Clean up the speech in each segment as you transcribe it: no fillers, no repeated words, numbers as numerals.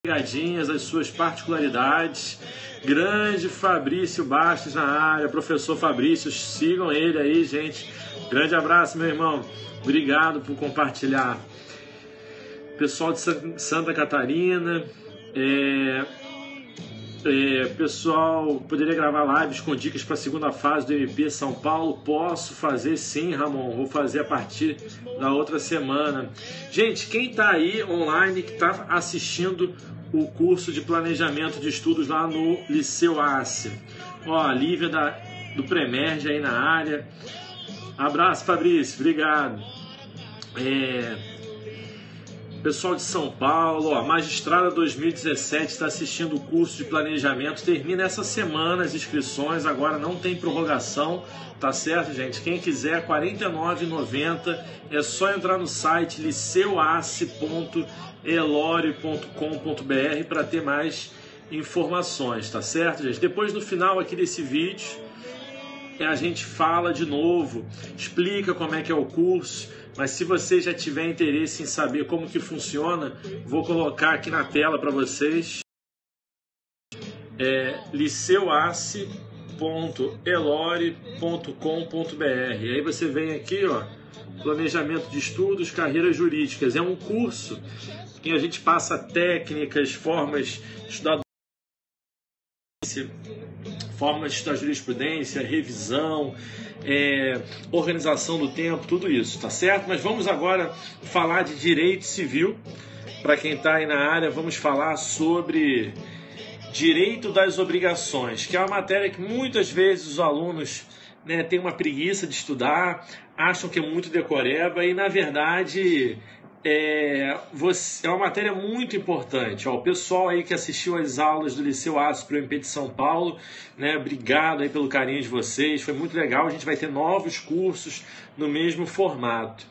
Pegadinhas, as suas particularidades. Grande Fabrício Bastos na área, professor Fabrício, sigam ele aí, gente. Grande abraço, meu irmão. Obrigado por compartilhar. Pessoal de Santa Catarina, pessoal, poderia gravar lives com dicas para a segunda fase do MP São Paulo? Posso fazer sim, Ramon. Vou fazer a partir da outra semana. Gente, quem está aí online, que está assistindo o curso de planejamento de estudos lá no Liceu ACE. Ó, a Lívia do Premerge aí na área. Abraço, Fabrício. Obrigado. Pessoal de São Paulo, ó, Magistrada 2017 está assistindo o curso de planejamento. Termina essa semana as inscrições, agora não tem prorrogação, tá certo, gente? Quem quiser, R$ 49,90, é só entrar no site liceuace.elore.com.br para ter mais informações, tá certo, gente? Depois, no final aqui desse vídeo, a gente fala de novo, explica como é que é o curso. Mas se você já tiver interesse em saber como que funciona, vou colocar aqui na tela para vocês. liceuace.elore.com.br. Aí você vem aqui, ó, planejamento de estudos, carreiras jurídicas. É um curso em que a gente passa técnicas, formas de estudar jurisprudência, revisão, organização do tempo, tudo isso, tá certo? Mas vamos agora falar de direito civil. Para quem está aí na área, vamos falar sobre direito das obrigações, que é uma matéria que muitas vezes os alunos, né, têm uma preguiça de estudar, acham que é muito decoreba e, na verdade, é uma matéria muito importante. Ó, o pessoal aí que assistiu às aulas do Liceu ACE para o MP de São Paulo, né, obrigado aí pelo carinho de vocês, foi muito legal. A gente vai ter novos cursos no mesmo formato.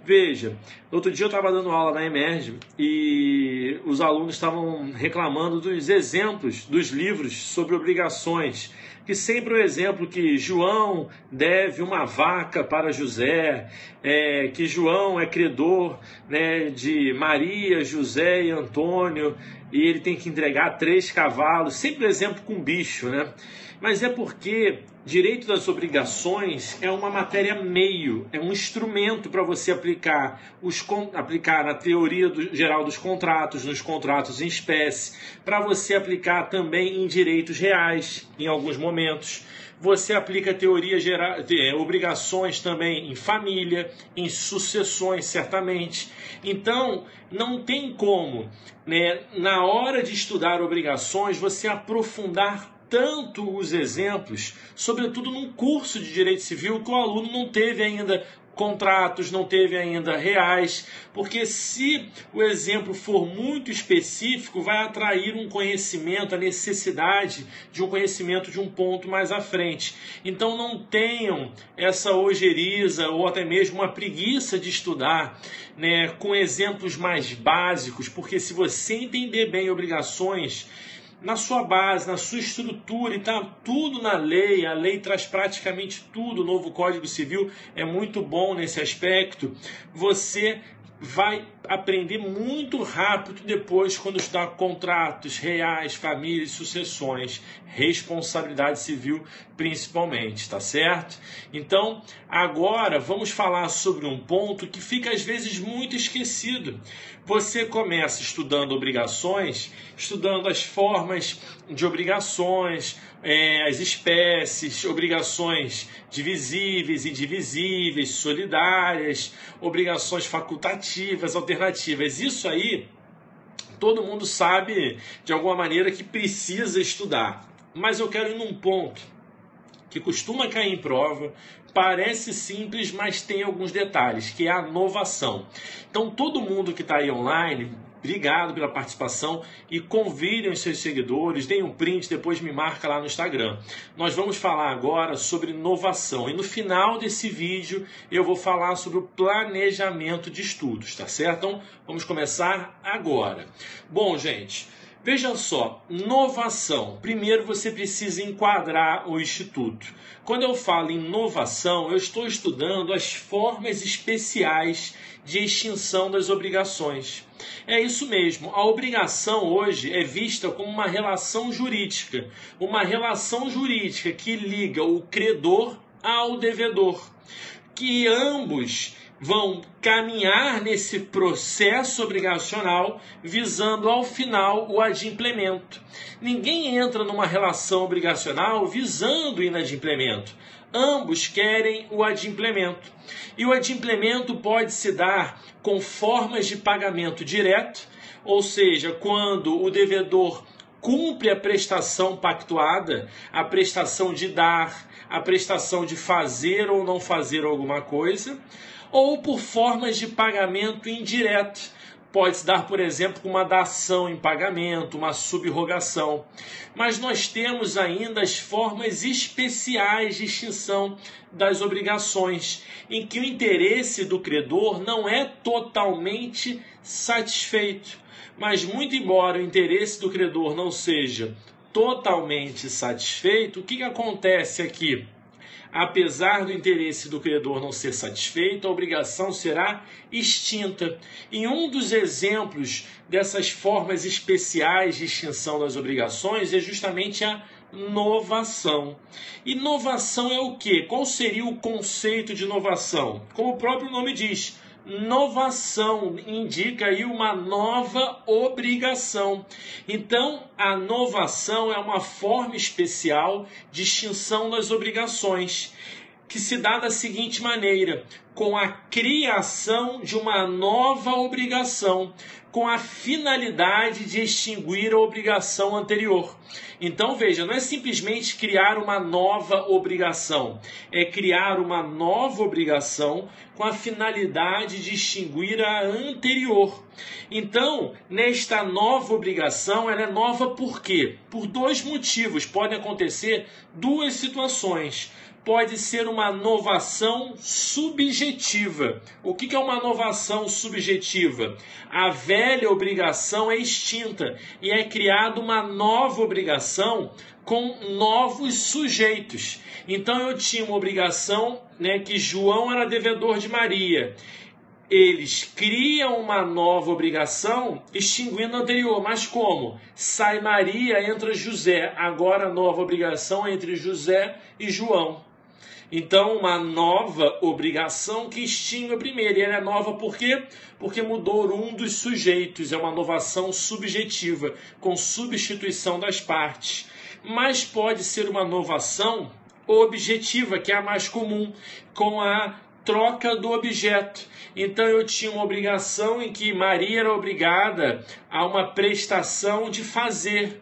Veja, outro dia eu estava dando aula na Emerge e os alunos estavam reclamando dos exemplos dos livros sobre obrigações, que sempre o exemplo que João deve uma vaca para José, que João é credor, né, de Maria, José e Antônio, e ele tem que entregar 3 cavalos, sempre exemplo com bicho, né? Mas é porque direito das obrigações é uma matéria meio, é um instrumento para você aplicar na teoria geral dos contratos, nos contratos em espécie, para você aplicar também em direitos reais, em alguns momentos. Você aplica teoria geral, obrigações também em família, em sucessões, certamente. Então, não tem como, né, na hora de estudar obrigações, você aprofundar tanto os exemplos, sobretudo num curso de direito civil que o aluno não teve ainda contratos, não teve ainda reais, porque se o exemplo for muito específico, vai atrair um conhecimento, a necessidade de um conhecimento de um ponto mais à frente. Então não tenham essa ojeriza ou até mesmo uma preguiça de estudar, né, com exemplos mais básicos, porque se você entender bem obrigações, na sua base, na sua estrutura, e está tudo na lei, a lei traz praticamente tudo, o novo Código Civil é muito bom nesse aspecto, você vai aprender muito rápido depois quando estudar contratos, reais, famílias, sucessões, responsabilidade civil principalmente, tá certo? Então, agora vamos falar sobre um ponto que fica às vezes muito esquecido. Você começa estudando obrigações, estudando as formas de obrigações, as espécies, obrigações divisíveis, indivisíveis, solidárias, obrigações facultativas, alternativas. Isso aí, todo mundo sabe de alguma maneira que precisa estudar. Mas eu quero ir num ponto que costuma cair em prova, parece simples, mas tem alguns detalhes, que é a novação. Então, todo mundo que está aí online, obrigado pela participação e convidem os seus seguidores, deem um print, depois me marca lá no Instagram. Nós vamos falar agora sobre novação e no final desse vídeo eu vou falar sobre o planejamento de estudos, tá certo? Então, vamos começar agora. Bom, gente, Veja só, novação. Primeiro você precisa enquadrar o Instituto. Quando eu falo em novação, eu estou estudando as formas especiais de extinção das obrigações. É isso mesmo, a obrigação hoje é vista como uma relação jurídica que liga o credor ao devedor, que ambos vão caminhar nesse processo obrigacional visando ao final o adimplemento. Ninguém entra numa relação obrigacional visando o inadimplemento. Ambos querem o adimplemento. E o adimplemento pode se dar com formas de pagamento direto, ou seja, quando o devedor cumpre a prestação pactuada, a prestação de dar, a prestação de fazer ou não fazer alguma coisa, ou por formas de pagamento indireto. Pode-se dar, por exemplo, uma dação em pagamento, uma subrogação. Mas nós temos ainda as formas especiais de extinção das obrigações, em que o interesse do credor não é totalmente satisfeito. Mas, muito embora o interesse do credor não seja totalmente satisfeito, o que acontece aqui? Apesar do interesse do credor não ser satisfeito, a obrigação será extinta. E um dos exemplos dessas formas especiais de extinção das obrigações é justamente a novação. E novação é o quê? Qual seria o conceito de novação? Como o próprio nome diz, novação indica aí uma nova obrigação. Então, a novação é uma forma especial de extinção das obrigações, que se dá da seguinte maneira: com a criação de uma nova obrigação, com a finalidade de extinguir a obrigação anterior. Então, veja, não é simplesmente criar uma nova obrigação, é criar uma nova obrigação com a finalidade de extinguir a anterior. Então, nesta nova obrigação, ela é nova por quê? Por dois motivos. Podem acontecer duas situações. Pode ser uma novação subjetiva. O que é uma novação subjetiva? A velha obrigação é extinta e é criada uma nova obrigação com novos sujeitos. Então eu tinha uma obrigação, que João era devedor de Maria. Eles criam uma nova obrigação extinguindo a anterior. Mas como? Sai Maria, entra José. Agora a nova obrigação é entre José e João. Então, uma nova obrigação que extingue a primeira. E ela é nova por quê? Porque mudou um dos sujeitos. É uma novação subjetiva, com substituição das partes. Mas pode ser uma novação objetiva, que é a mais comum, com a troca do objeto. Então, eu tinha uma obrigação em que Maria era obrigada a uma prestação de fazer.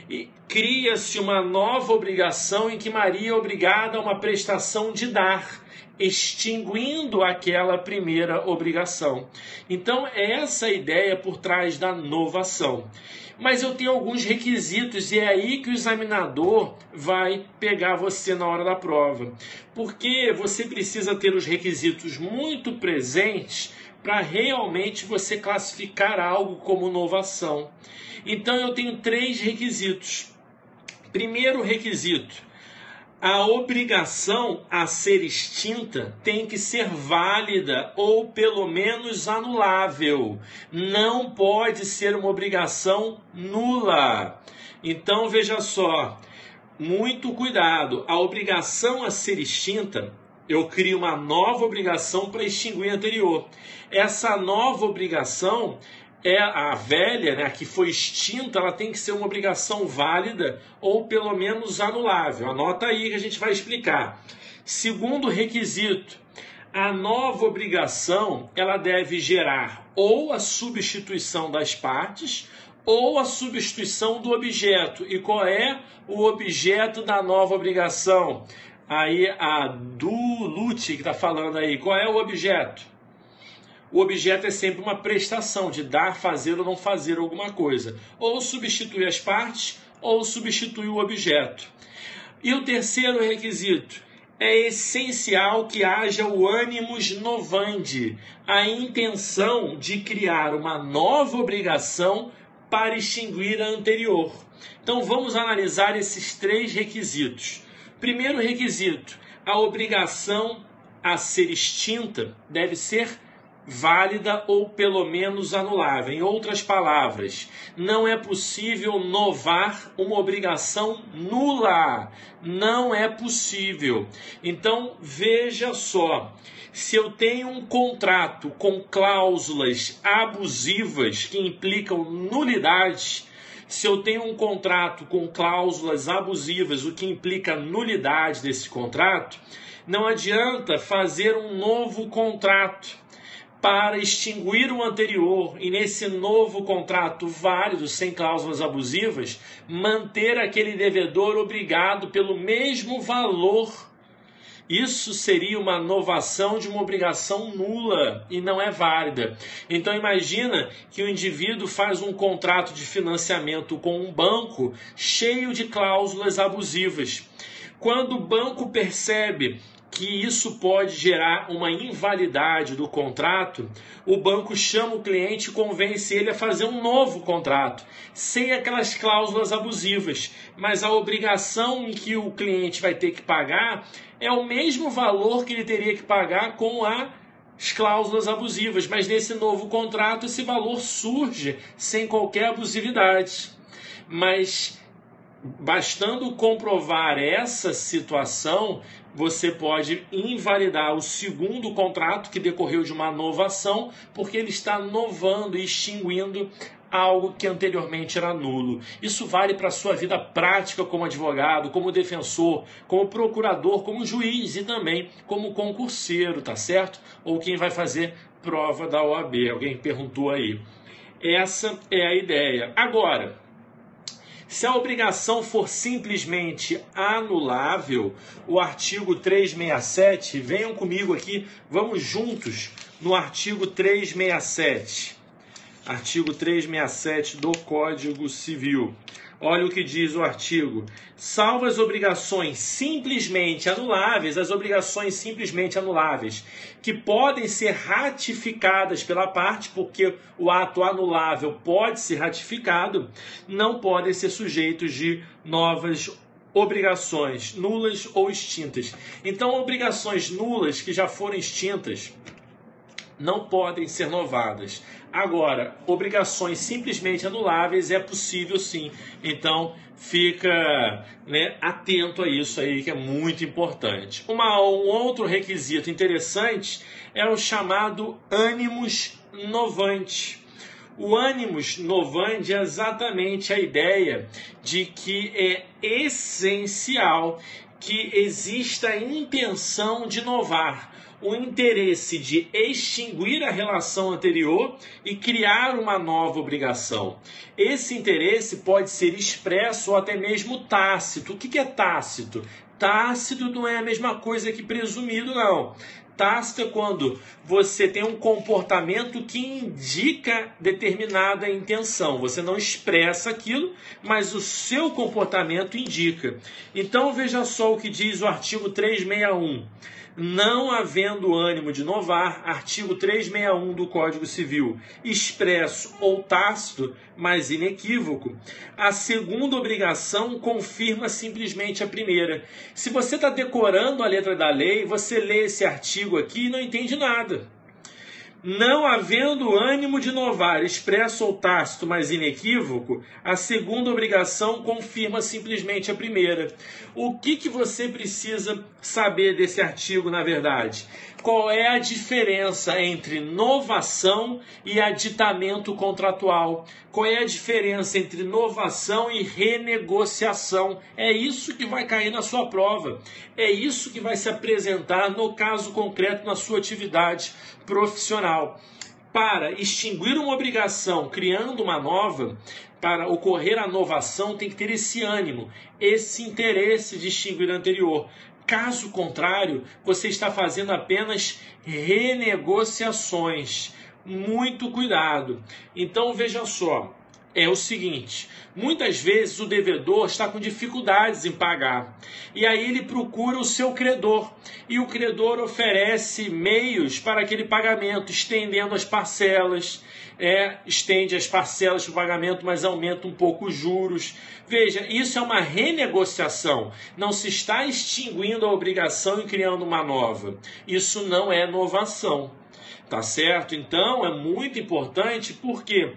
E cria-se uma nova obrigação em que Maria é obrigada a uma prestação de dar, extinguindo aquela primeira obrigação. Então, é essa a ideia por trás da novação. Mas eu tenho alguns requisitos e é aí que o examinador vai pegar você na hora da prova. Porque você precisa ter os requisitos muito presentes para realmente você classificar algo como novação. Então eu tenho 3 requisitos. Primeiro requisito: a obrigação a ser extinta tem que ser válida ou pelo menos anulável. Não pode ser uma obrigação nula. Então veja só, muito cuidado. A obrigação a ser extinta, eu crio uma nova obrigação para extinguir a anterior. Essa nova obrigação é a velha, a que foi extinta, ela tem que ser uma obrigação válida ou pelo menos anulável. Anota aí que a gente vai explicar. Segundo requisito: a nova obrigação ela deve gerar ou a substituição das partes ou a substituição do objeto. E qual é o objeto da nova obrigação? Aí a Duluth que está falando aí, qual é o objeto? O objeto é sempre uma prestação de dar, fazer ou não fazer alguma coisa. Ou substituir as partes, ou substituir o objeto. E o terceiro requisito: é essencial que haja o animus novandi, a intenção de criar uma nova obrigação para extinguir a anterior. Então vamos analisar esses 3 requisitos. Primeiro requisito, a obrigação a ser extinta deve ser válida ou pelo menos anulável. Em outras palavras, não é possível novar uma obrigação nula. Não é possível. Então, veja só. Se eu tenho um contrato com cláusulas abusivas que implicam nulidade, se eu tenho um contrato com cláusulas abusivas, o que implica nulidade desse contrato, não adianta fazer um novo contrato para extinguir o anterior e nesse novo contrato válido, sem cláusulas abusivas, manter aquele devedor obrigado pelo mesmo valor. Isso seria uma novação de uma obrigação nula e não é válida. Então imagina que o indivíduo faz um contrato de financiamento com um banco cheio de cláusulas abusivas. Quando o banco percebe que isso pode gerar uma invalidade do contrato, o banco chama o cliente e convence ele a fazer um novo contrato, sem aquelas cláusulas abusivas. Mas a obrigação em que o cliente vai ter que pagar é o mesmo valor que ele teria que pagar com as cláusulas abusivas. Mas nesse novo contrato esse valor surge sem qualquer abusividade. Mas bastando comprovar essa situação, você pode invalidar o segundo contrato que decorreu de uma novação, porque ele está novando e extinguindo algo que anteriormente era nulo. Isso vale para a sua vida prática como advogado, como defensor, como procurador, como juiz e também como concurseiro, tá certo? Ou quem vai fazer prova da OAB. Alguém perguntou aí. Essa é a ideia. Agora, se a obrigação for simplesmente anulável, o artigo 367, venham comigo aqui, vamos juntos no artigo 367. Artigo 367 do Código Civil. Olha o que diz o artigo. Salvo as obrigações simplesmente anuláveis, as obrigações simplesmente anuláveis, que podem ser ratificadas pela parte, porque o ato anulável pode ser ratificado, não podem ser sujeitos de novas obrigações, nulas ou extintas. Então, obrigações nulas que já foram extintas não podem ser novadas. Agora, obrigações simplesmente anuláveis é possível sim. Então, fica atento a isso aí, que é muito importante. Um outro requisito interessante é o chamado animus novante. O animus novandi é exatamente a ideia de que é essencial que exista a intenção de novar, o interesse de extinguir a relação anterior e criar uma nova obrigação. Esse interesse pode ser expresso ou até mesmo tácito. O que é tácito? Tácito não é a mesma coisa que presumido, não. Tácito é quando você tem um comportamento que indica determinada intenção. Você não expressa aquilo, mas o seu comportamento indica. Então veja só o que diz o artigo 361. Não havendo ânimo de novar, artigo 361 do Código Civil, expresso ou tácito, mas inequívoco, a segunda obrigação confirma simplesmente a primeira. Se você está decorando a letra da lei, você lê esse artigo aqui e não entende nada. Não havendo ânimo de novar, expresso ou tácito, mas inequívoco, a segunda obrigação confirma simplesmente a primeira. O que você precisa saber desse artigo, na verdade? Qual é a diferença entre novação e aditamento contratual? Qual é a diferença entre novação e renegociação? É isso que vai cair na sua prova. É isso que vai se apresentar no caso concreto na sua atividade profissional. Para extinguir uma obrigação criando uma nova, para ocorrer a novação tem que ter esse ânimo, esse interesse de extinguir a anterior. Caso contrário, você está fazendo apenas renegociações. Muito cuidado. Então veja só, é o seguinte: muitas vezes o devedor está com dificuldades em pagar e aí ele procura o seu credor e o credor oferece meios para aquele pagamento, estendendo as parcelas, estende as parcelas para o pagamento, mas aumenta um pouco os juros. Veja, isso é uma renegociação, não se está extinguindo a obrigação e criando uma nova. Isso não é novação, tá certo? Então é muito importante, porque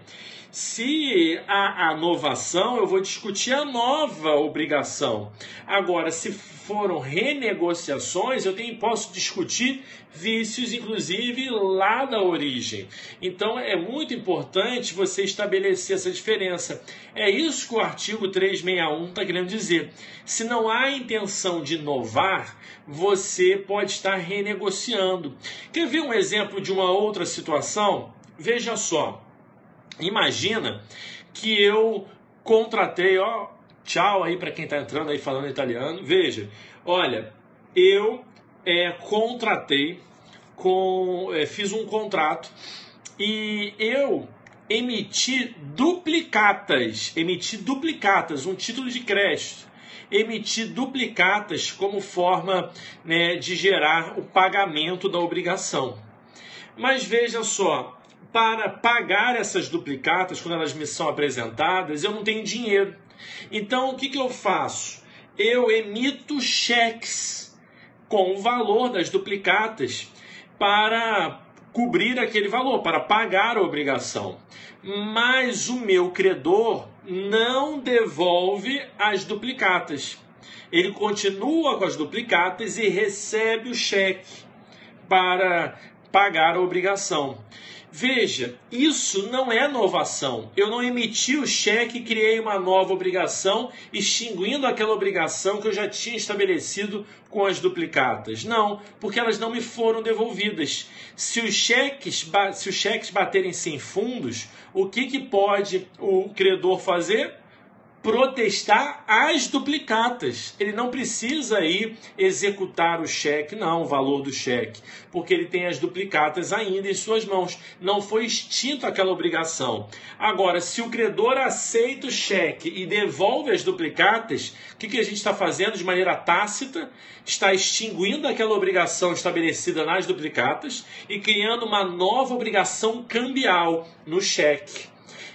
se há a novação, eu vou discutir a nova obrigação. Agora, se foram renegociações, posso discutir vícios, inclusive, lá da origem. Então, é muito importante você estabelecer essa diferença. É isso que o artigo 361 está querendo dizer. Se não há intenção de inovar, você pode estar renegociando. Quer ver um exemplo de uma outra situação? Veja só. Imagina que eu contratei, tchau aí para quem está entrando aí falando italiano. Veja, olha, eu contratei, fiz um contrato e eu emiti duplicatas, um título de crédito. Emitir duplicatas como forma, né, de gerar o pagamento da obrigação. Mas veja só, para pagar essas duplicatas, quando elas me são apresentadas, eu não tenho dinheiro. Então, o que eu faço? Eu emito cheques com o valor das duplicatas para cobrir aquele valor, para pagar a obrigação. Mas o meu credor não devolve as duplicatas. Ele continua com as duplicatas e recebe o cheque para pagar a obrigação. Veja, isso não é novação. Eu não emiti o cheque e criei uma nova obrigação, extinguindo aquela obrigação que eu já tinha estabelecido com as duplicatas. Não, porque elas não me foram devolvidas. Se os cheques baterem sem fundos, o que pode o credor fazer? Protestar as duplicatas. Ele não precisa ir executar o cheque, não, o valor do cheque, porque ele tem as duplicatas ainda em suas mãos. Não foi extinta aquela obrigação. Agora, se o credor aceita o cheque e devolve as duplicatas, o que a gente está fazendo de maneira tácita? Está extinguindo aquela obrigação estabelecida nas duplicatas e criando uma nova obrigação cambial no cheque.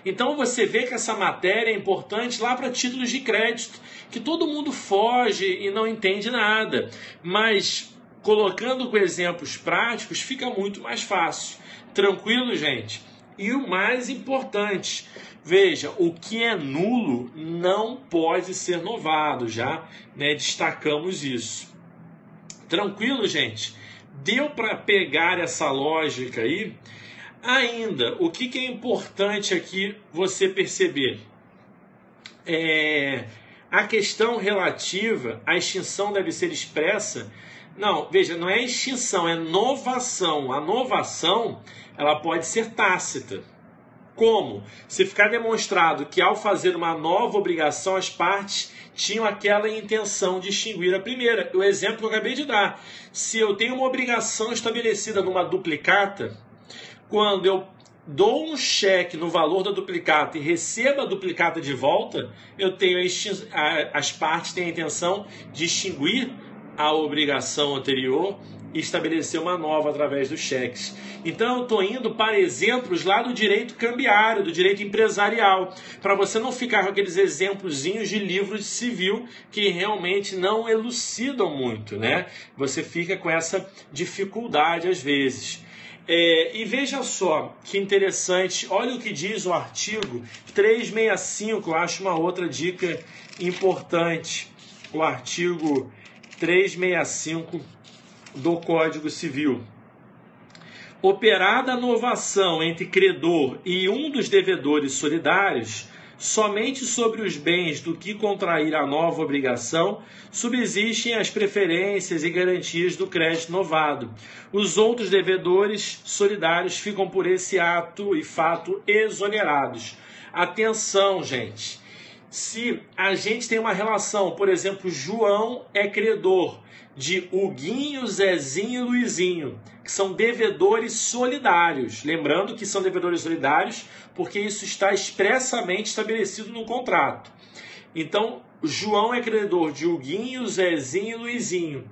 Então você vê que essa matéria é importante lá para títulos de crédito, que todo mundo foge e não entende nada. Mas colocando com exemplos práticos fica muito mais fácil. Tranquilo, gente? E o mais importante, veja, o que é nulo não pode ser novado, já, né, destacamos isso. Tranquilo, gente? Deu para pegar essa lógica aí? Ainda, o que é importante aqui você perceber? A questão relativa à extinção deve ser expressa. Não, veja, não é extinção, é novação. A novação, ela pode ser tácita. Como? Se ficar demonstrado que ao fazer uma nova obrigação, as partes tinham aquela intenção de extinguir a primeira. O exemplo que eu acabei de dar. Se eu tenho uma obrigação estabelecida numa duplicata, quando eu dou um cheque no valor da duplicata e recebo a duplicata de volta, eu tenho as partes têm a intenção de extinguir a obrigação anterior e estabelecer uma nova através dos cheques. Então eu estou indo para exemplos lá do direito cambiário, do direito empresarial, para você não ficar com aqueles exemplozinhos de livro de civil que realmente não elucidam muito, né? Você fica com essa dificuldade às vezes. E veja só que interessante, olha o que diz o artigo 365, eu acho uma outra dica importante. O artigo 365 do Código Civil. Operada a novação entre credor e um dos devedores solidários, somente sobre os bens do que contrair a nova obrigação, subsistem as preferências e garantias do crédito novado. Os outros devedores solidários ficam por esse ato e fato exonerados. Atenção, gente! se a gente tem uma relação, por exemplo, João é credor de Huguinho, Zezinho e Luizinho, que são devedores solidários. Lembrando que são devedores solidários porque isso está expressamente estabelecido no contrato. Então, João é credor de Huguinho, Zezinho e Luizinho.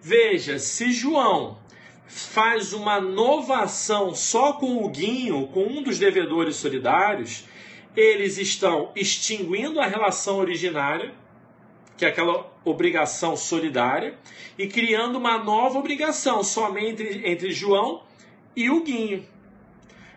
Veja, se João faz uma novação só com o Huguinho, com um dos devedores solidários, eles estão extinguindo a relação originária, que é aquela obrigação solidária, e criando uma nova obrigação somente entre João e Huguinho.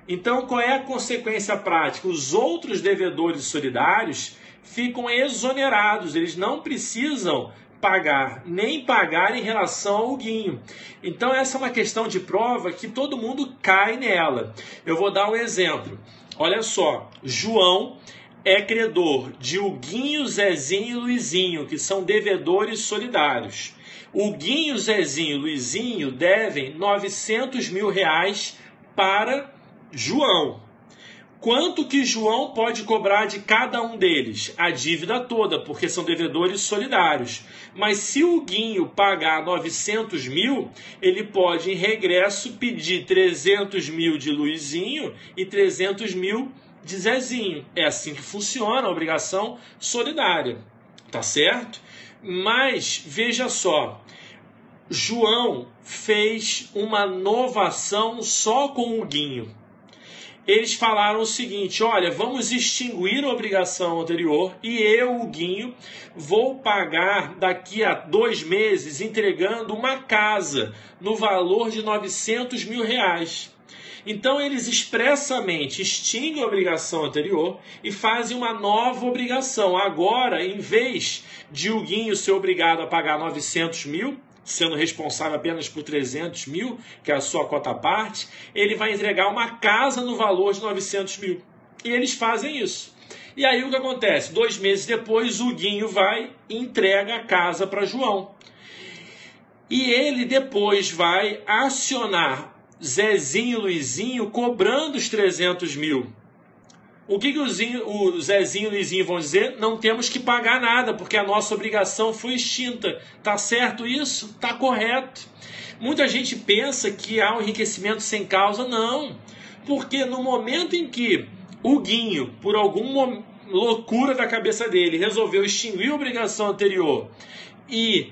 Então, qual é a consequência prática? Os outros devedores solidários ficam exonerados, eles não precisam pagar, nem pagar em relação ao Huguinho. Então, essa é uma questão de prova que todo mundo cai nela. Eu vou dar um exemplo. Olha só, João é credor de Huguinho, Zezinho e Luizinho, que são devedores solidários. Huguinho, Zezinho e Luizinho devem R$900 mil para João. Quanto que João pode cobrar de cada um deles? A dívida toda, porque são devedores solidários. Mas se o Huguinho pagar 900 mil, ele pode, em regresso, pedir 300 mil de Luizinho e 300 mil de Zezinho. É assim que funciona a obrigação solidária, tá certo? Mas, veja só, João fez uma novação só com o Huguinho. Eles falaram o seguinte: olha, vamos extinguir a obrigação anterior e eu, Huguinho, vou pagar daqui a 2 meses entregando uma casa no valor de R$900 mil. Então eles expressamente extinguem a obrigação anterior e fazem uma nova obrigação. Agora, em vez de Huguinho ser obrigado a pagar 900 mil, sendo responsável apenas por 300 mil, que é a sua cota à parte, ele vai entregar uma casa no valor de 900 mil. E eles fazem isso. E aí o que acontece? 2 meses depois, o Huguinho vai e entrega a casa para João. E ele depois vai acionar Zezinho e Luizinho cobrando os 300 mil. O que o Zezinho e o Luizinho vão dizer? Não temos que pagar nada, porque a nossa obrigação foi extinta. Tá certo isso? Tá correto. Muita gente pensa que há um enriquecimento sem causa. Não. Porque no momento em que o Huguinho, por alguma loucura da cabeça dele, resolveu extinguir a obrigação anterior e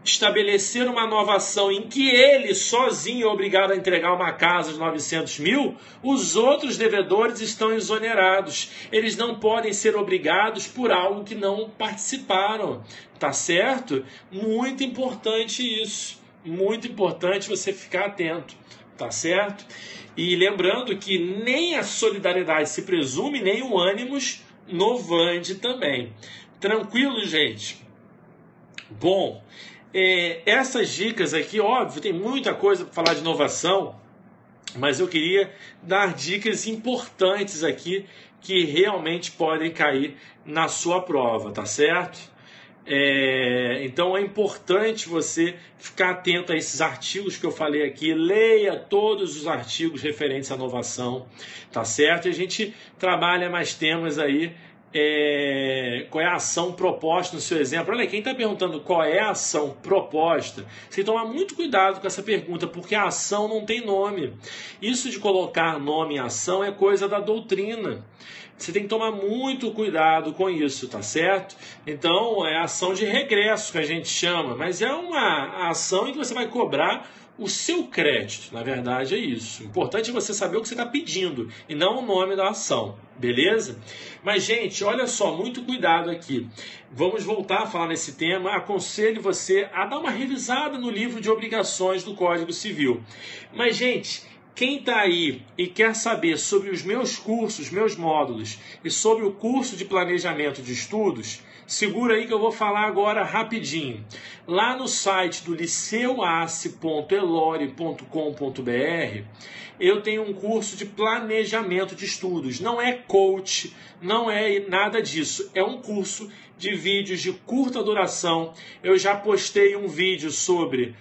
estabelecer uma nova ação em que ele sozinho é obrigado a entregar uma casa de 900 mil, os outros devedores estão exonerados. Eles não podem ser obrigados por algo que não participaram. Tá certo? Muito importante isso. Muito importante você ficar atento. Tá certo? E lembrando que nem a solidariedade se presume, nem o ânimos novandi também. Tranquilo, gente? Bom, essas dicas aqui, óbvio, tem muita coisa para falar de inovação, mas eu queria dar dicas importantes aqui que realmente podem cair na sua prova, tá certo? Então é importante você ficar atento a esses artigos que eu falei aqui, leia todos os artigos referentes à inovação, tá certo? E a gente trabalha mais temas aí. Qual é a ação proposta no seu exemplo? Olha, quem está perguntando qual é a ação proposta, você tem que tomar muito cuidado com essa pergunta, porque a ação não tem nome. Isso de colocar nome em ação é coisa da doutrina. Você tem que tomar muito cuidado com isso, tá certo? Então, é ação de regresso que a gente chama, mas é uma ação em que você vai cobrar o seu crédito. Na verdade é isso. O importante é você saber o que você está pedindo e não o nome da ação, beleza? Mas, gente, olha só, muito cuidado aqui. Vamos voltar a falar nesse tema. Aconselho você a dar uma revisada no livro de obrigações do Código Civil. Mas, gente, quem está aí e quer saber sobre os meus cursos, meus módulos e sobre o curso de planejamento de estudos, segura aí que eu vou falar agora rapidinho. Lá no site do liceuace.elore.com.br eu tenho um curso de planejamento de estudos. Não é coach, não é nada disso. É um curso de vídeos de curta duração. Eu já postei um vídeo sobre,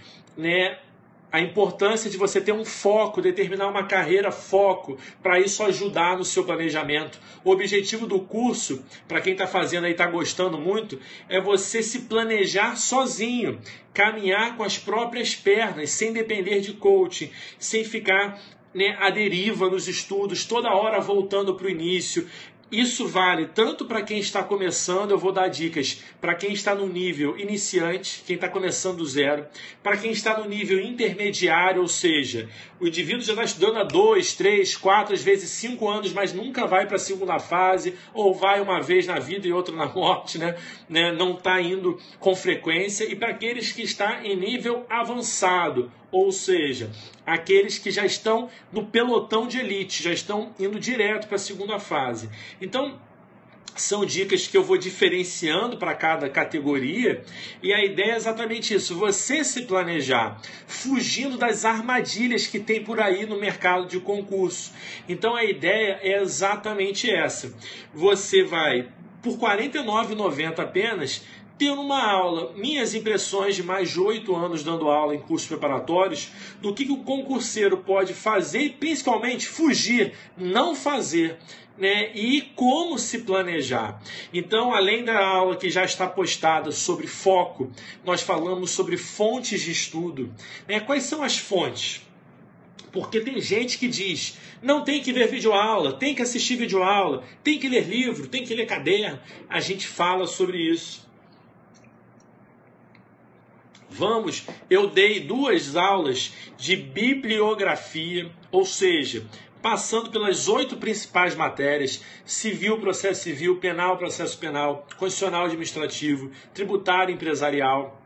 a importância de você ter um foco, determinar uma carreira foco, para isso ajudar no seu planejamento. O objetivo do curso, para quem está fazendo aí, está gostando muito, é você se planejar sozinho, caminhar com as próprias pernas, sem depender de coaching, sem ficar, né, à deriva nos estudos, toda hora voltando para o início. Isso vale tanto para quem está começando, eu vou dar dicas para quem está no nível iniciante, quem está começando do zero, para quem está no nível intermediário, ou seja, o indivíduo já está estudando há 2, 3, 4, às vezes 5 anos, mas nunca vai para a segunda fase, ou vai uma vez na vida e outra na morte, né? Não está indo com frequência, e para aqueles que estão em nível avançado, ou seja, aqueles que já estão no pelotão de elite, já estão indo direto para a segunda fase. Então, são dicas que eu vou diferenciando para cada categoria, e a ideia é exatamente isso, você se planejar, fugindo das armadilhas que tem por aí no mercado de concurso. Então a ideia é exatamente essa, você vai, por R$ 49,90 apenas, ter uma aula, minhas impressões de mais de 8 anos dando aula em cursos preparatórios, do que o concurseiro pode fazer e principalmente fugir, não fazer, né? E como se planejar. Então, além da aula que já está postada sobre foco, nós falamos sobre fontes de estudo, né? Quais são as fontes? Porque tem gente que diz, não tem que ver videoaula, tem que assistir videoaula, tem que ler livro, tem que ler caderno. A gente fala sobre isso. Eu dei 2 aulas de bibliografia, ou seja, passando pelas 8 principais matérias, civil, processo civil, penal, processo penal, constitucional administrativo, tributário empresarial,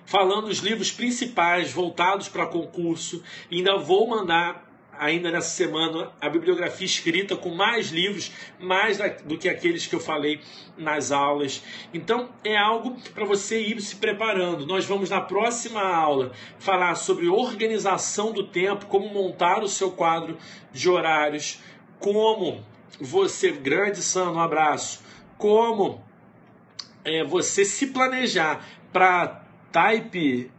falando os livros principais voltados para concurso. E ainda vou mandar, ainda nessa semana, a bibliografia escrita com mais livros, mais do que aqueles que eu falei nas aulas. Então, é algo para você ir se preparando. Nós vamos, na próxima aula, falar sobre organização do tempo, como montar o seu quadro de horários, como você, grande Sam, um abraço, como você se planejar para Type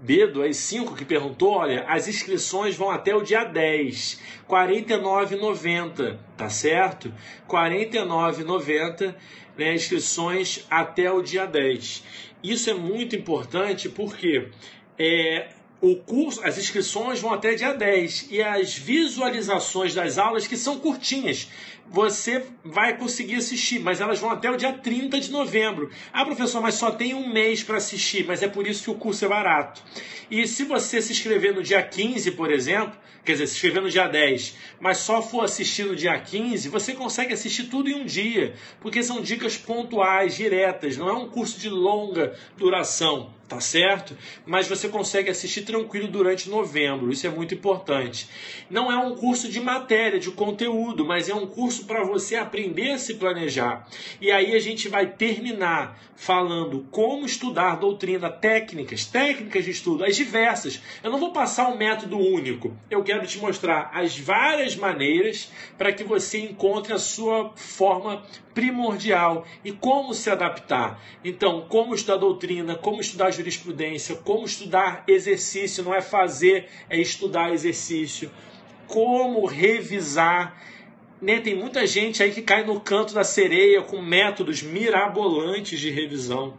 B2, 5 que perguntou, olha, as inscrições vão até o dia 10, R$ 49,90, tá certo? R$ 49,90, né, inscrições até o dia 10. Isso é muito importante porque o curso, as inscrições vão até dia 10 e as visualizações das aulas, que são curtinhas, você vai conseguir assistir, mas elas vão até o dia 30 de novembro. Ah, professor, mas só tem um mês para assistir, mas é por isso que o curso é barato. E se você se inscrever no dia 15, por exemplo, quer dizer, se inscrever no dia 10, mas só for assistir no dia 15, você consegue assistir tudo em um dia, porque são dicas pontuais, diretas, não é um curso de longa duração, tá certo? Mas você consegue assistir tranquilo durante novembro, isso é muito importante. Não é um curso de matéria, de conteúdo, mas é um curso para você aprender a se planejar. E aí a gente vai terminar falando como estudar doutrina, técnicas de estudo, as diversas. Eu não vou passar um método único, eu quero te mostrar as várias maneiras para que você encontre a sua forma primordial e como se adaptar. Então, como estudar doutrina, como estudar jurisprudência, como estudar exercício, não é fazer, é estudar exercício, como revisar, né? Tem muita gente aí que cai no canto da sereia com métodos mirabolantes de revisão.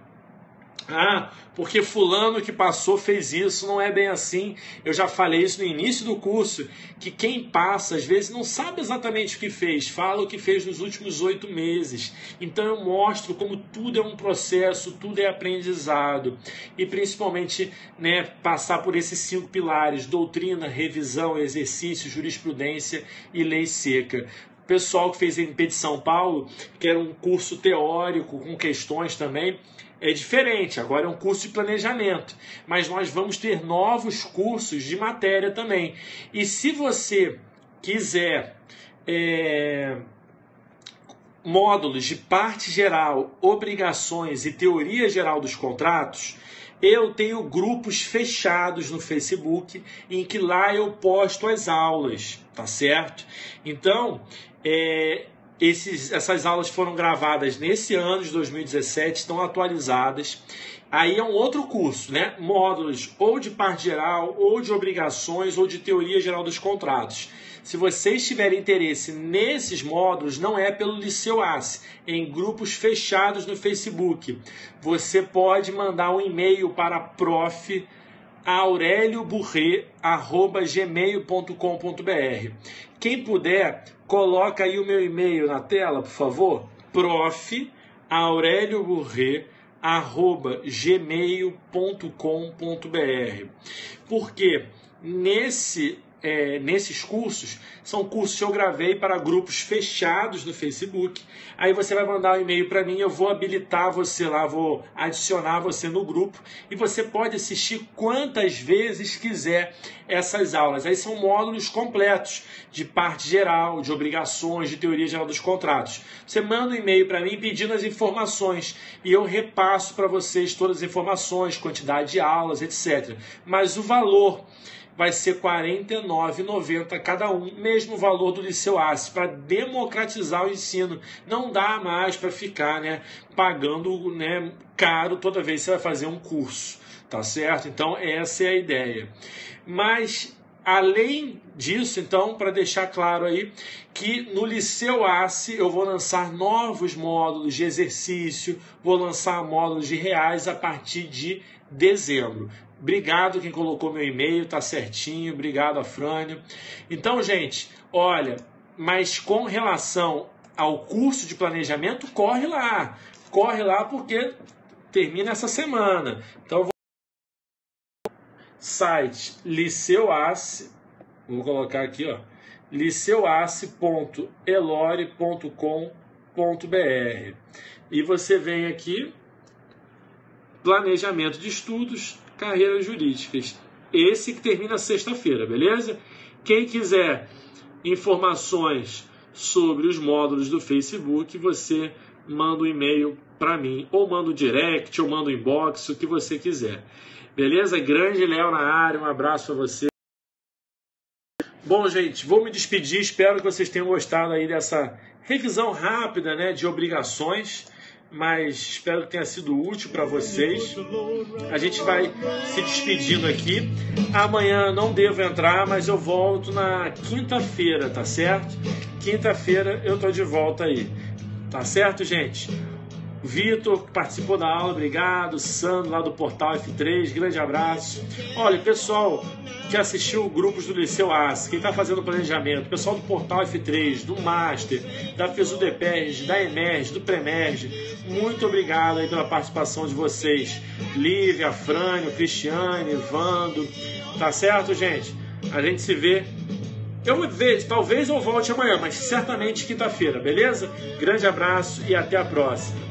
Ah, porque fulano que passou fez isso, não é bem assim. Eu já falei isso no início do curso, que quem passa às vezes não sabe exatamente o que fez, fala o que fez nos últimos 8 meses. Então eu mostro como tudo é um processo, tudo é aprendizado. E principalmente, né, passar por esses 5 pilares: doutrina, revisão, exercício, jurisprudência e lei seca. O pessoal que fez MP de São Paulo, que era um curso teórico com questões também, é diferente, agora é um curso de planejamento, mas nós vamos ter novos cursos de matéria também. E se você quiser módulos de parte geral, obrigações e teoria geral dos contratos, eu tenho grupos fechados no Facebook, em que lá eu posto as aulas, tá certo? Então, Essas aulas foram gravadas nesse ano de 2017, estão atualizadas. Aí é um outro curso, né? Módulos ou de parte geral, ou de obrigações, ou de teoria geral dos contratos. Se vocês tiverem interesse nesses módulos, não é pelo Liceu ACE, é em grupos fechados no Facebook. Você pode mandar um e-mail para prof.aurelioburret@gmail.com.br. Quem puder, coloca aí o meu e-mail na tela, por favor. prof.aurelioburret@gmail.com.br. Porque nesses cursos, são cursos que eu gravei para grupos fechados no Facebook. Aí você vai mandar um e-mail para mim, eu vou habilitar você lá, vou adicionar você no grupo e você pode assistir quantas vezes quiser essas aulas. Aí são módulos completos de parte geral, de obrigações, de teoria geral dos contratos. Você manda um e-mail para mim pedindo as informações e eu repasso para vocês todas as informações, quantidade de aulas, etc. Mas o valor vai ser R$ 49,90 cada um, mesmo valor do Liceu ACE, para democratizar o ensino. Não dá mais para ficar, né, pagando, né, caro toda vez que você vai fazer um curso, tá certo? Então essa é a ideia. Mas além disso, então, para deixar claro aí, que no Liceu ACE eu vou lançar novos módulos de exercício, vou lançar módulos de reais a partir de dezembro. Obrigado quem colocou meu e-mail, tá certinho. Obrigado, Afrânio. Então, gente, olha, mas com relação ao curso de planejamento, corre lá. Corre lá porque termina essa semana. Então, site Liceu ACE, vou colocar aqui, ó, liceuace.elore.com.br. E você vem aqui, planejamento de estudos, carreiras jurídicas. Esse que termina sexta-feira, beleza? Quem quiser informações sobre os módulos do Facebook, você manda um e-mail para mim, ou manda um direct, ou manda um inbox, o que você quiser. Beleza? Grande Léo na área, um abraço para você. Bom, gente, vou me despedir, espero que vocês tenham gostado aí dessa revisão rápida, né, de obrigações, mas espero que tenha sido útil para vocês. A gente vai se despedindo aqui. Amanhã não devo entrar, mas eu volto na quinta-feira, tá certo? Quinta-feira eu tô de volta aí, tá certo, gente? Vitor participou da aula, obrigado. Sandro lá do Portal F3, grande abraço. Olha, pessoal que assistiu grupos do Liceu ACE, quem está fazendo planejamento, pessoal do Portal F3, do Master, da FESUDEPERJ, da EMERJ, do PREMERJ, muito obrigado aí pela participação de vocês. Lívia, Frânio, Cristiane, Vando, tá certo, gente? A gente se vê. Eu vejo, talvez eu volte amanhã, mas certamente quinta-feira, beleza? Grande abraço e até a próxima.